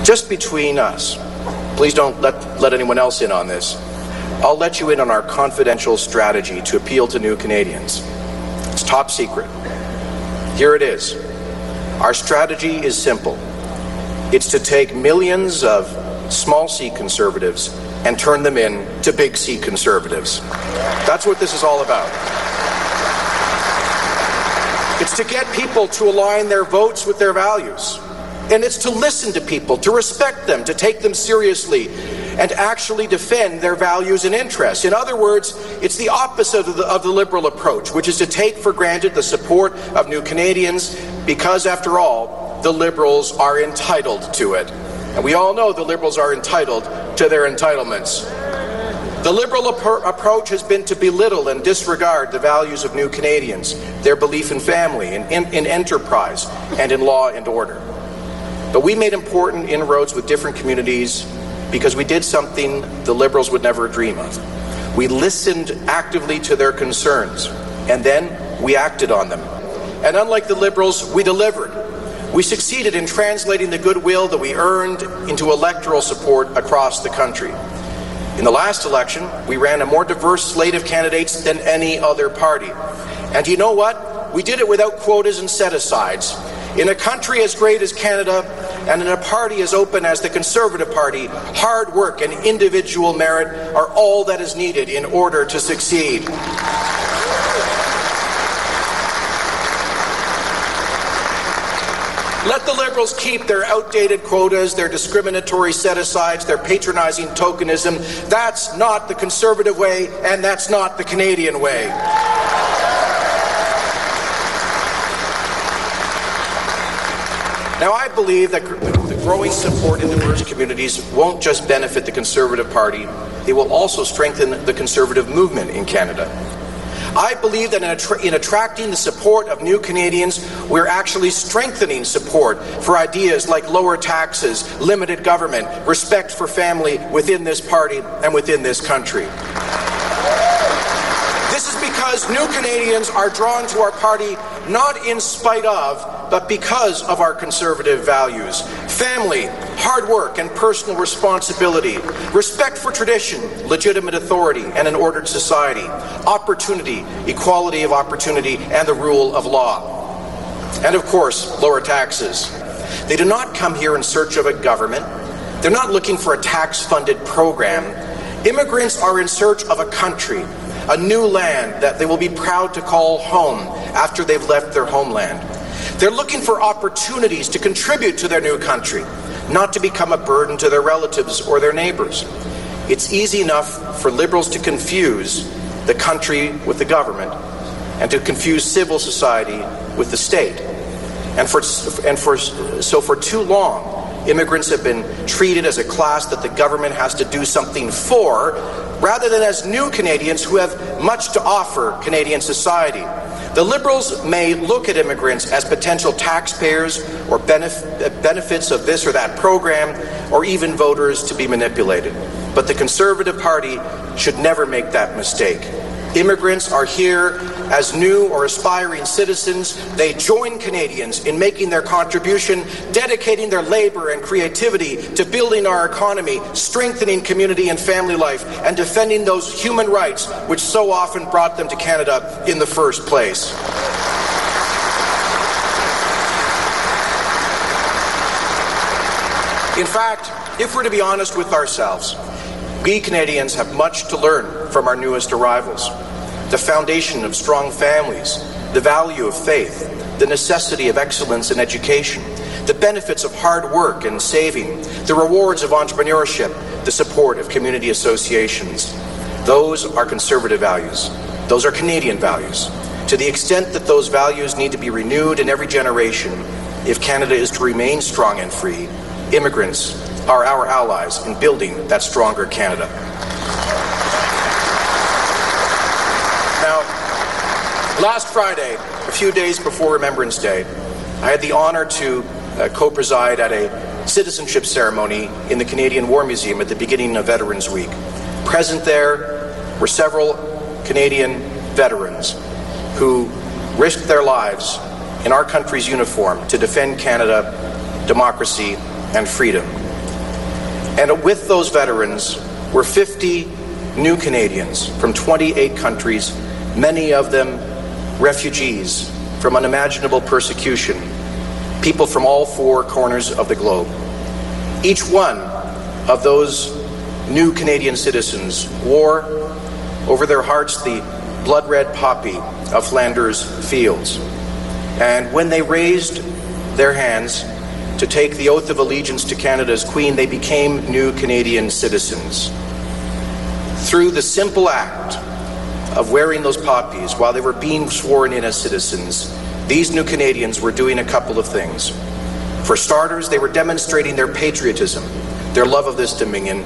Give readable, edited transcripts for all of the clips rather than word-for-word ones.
Just between us, please don't let anyone else in on this. I'll let you in on our confidential strategy to appeal to new Canadians. It's top secret. Here it is. Our strategy is simple. It's to take millions of small C conservatives and turn them into big C conservatives. That's what this is all about. It's to get people to align their votes with their values. And it's to listen to people, to respect them, to take them seriously, and actually defend their values and interests. In other words, it's the opposite of the Liberal approach, which is to take for granted the support of new Canadians because, after all, the Liberals are entitled to it. And we all know the Liberals are entitled to their entitlements. The Liberal approach has been to belittle and disregard the values of new Canadians, their belief in family, in enterprise, and in law and order. But we made important inroads with different communities because we did something the Liberals would never dream of. We listened actively to their concerns, and then we acted on them. And unlike the Liberals, we delivered. We succeeded in translating the goodwill that we earned into electoral support across the country. In the last election, we ran a more diverse slate of candidates than any other party. And you know what? We did it without quotas and set-asides. In a country as great as Canada, and in a party as open as the Conservative Party, hard work and individual merit are all that is needed in order to succeed. Let the Liberals keep their outdated quotas, their discriminatory set-asides, their patronizing tokenism. That's not the Conservative way, and that's not the Canadian way. Now, I believe that the growing support in diverse communities won't just benefit the Conservative Party, it will also strengthen the Conservative movement in Canada. I believe that in attracting the support of new Canadians, we're actually strengthening support for ideas like lower taxes, limited government, respect for family within this party and within this country. This is because new Canadians are drawn to our party not in spite of, but because of our conservative values. Family, hard work and personal responsibility, respect for tradition, legitimate authority and an ordered society, opportunity, equality of opportunity and the rule of law. And of course, lower taxes. They do not come here in search of a government. They're not looking for a tax-funded program. Immigrants are in search of a country, a new land that they will be proud to call home after they've left their homeland. They're looking for opportunities to contribute to their new country, not to become a burden to their relatives or their neighbors. It's easy enough for Liberals to confuse the country with the government and to confuse civil society with the state. So for too long, immigrants have been treated as a class that the government has to do something for, rather than as new Canadians who have much to offer Canadian society. The Liberals may look at immigrants as potential taxpayers or benefits of this or that program, or even voters to be manipulated. But the Conservative Party should never make that mistake. Immigrants are here as new or aspiring citizens. They join Canadians in making their contribution, dedicating their labor and creativity to building our economy, strengthening community and family life, and defending those human rights which so often brought them to Canada in the first place. In fact, if we're to be honest with ourselves, we Canadians have much to learn from our newest arrivals. The foundation of strong families, the value of faith, the necessity of excellence in education, the benefits of hard work and saving, the rewards of entrepreneurship, the support of community associations. Those are Conservative values. Those are Canadian values. To the extent that those values need to be renewed in every generation, if Canada is to remain strong and free, immigrants are our allies in building that stronger Canada. Now, last Friday, a few days before Remembrance Day, I had the honor to co-preside at a citizenship ceremony in the Canadian War Museum at the beginning of Veterans Week. Present there were several Canadian veterans who risked their lives in our country's uniform to defend Canada, democracy, and freedom. And with those veterans were 50 new Canadians from 28 countries, many of them refugees from unimaginable persecution, people from all four corners of the globe. Each one of those new Canadian citizens wore over their hearts the blood-red poppy of Flanders fields. And when they raised their hands to take the oath of allegiance to Canada's Queen, they became new Canadian citizens. Through the simple act of wearing those poppies while they were being sworn in as citizens, these new Canadians were doing a couple of things. For starters, they were demonstrating their patriotism, their love of this Dominion.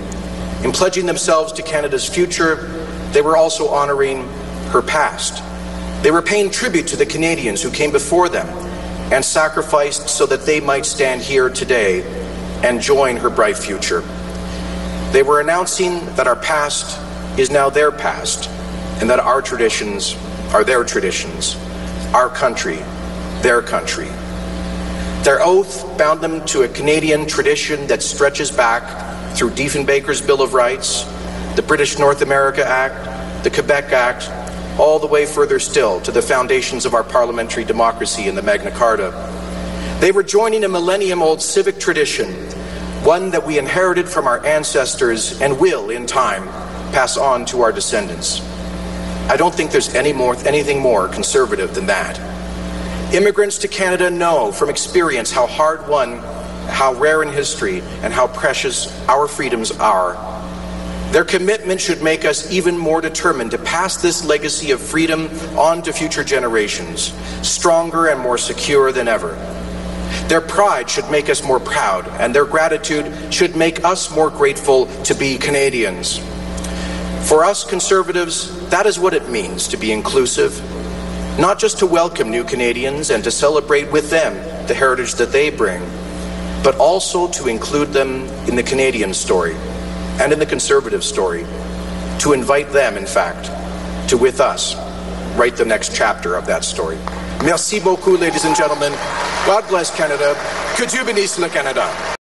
In pledging themselves to Canada's future, they were also honoring her past. They were paying tribute to the Canadians who came before them and sacrificed so that they might stand here today and join her bright future. They were announcing that our past is now their past, and that our traditions are their traditions, our country, their country. Their oath bound them to a Canadian tradition that stretches back through Diefenbaker's Bill of Rights, the British North America Act, the Quebec Act, all the way further still to the foundations of our parliamentary democracy in the Magna Carta. They were joining a millennium-old civic tradition, one that we inherited from our ancestors and will, in time, pass on to our descendants. I don't think there's anything more conservative than that. Immigrants to Canada know from experience how hard-won, how rare in history, and how precious our freedoms are. Their commitment should make us even more determined to pass this legacy of freedom on to future generations, stronger and more secure than ever. Their pride should make us more proud, and their gratitude should make us more grateful to be Canadians. For us Conservatives, that is what it means to be inclusive, not just to welcome new Canadians and to celebrate with them the heritage that they bring, but also to include them in the Canadian story and in the Conservative story, to invite them, in fact, to, with us, write the next chapter of that story. Merci beaucoup, ladies and gentlemen. God bless Canada. Que Dieu bénisse le Canada.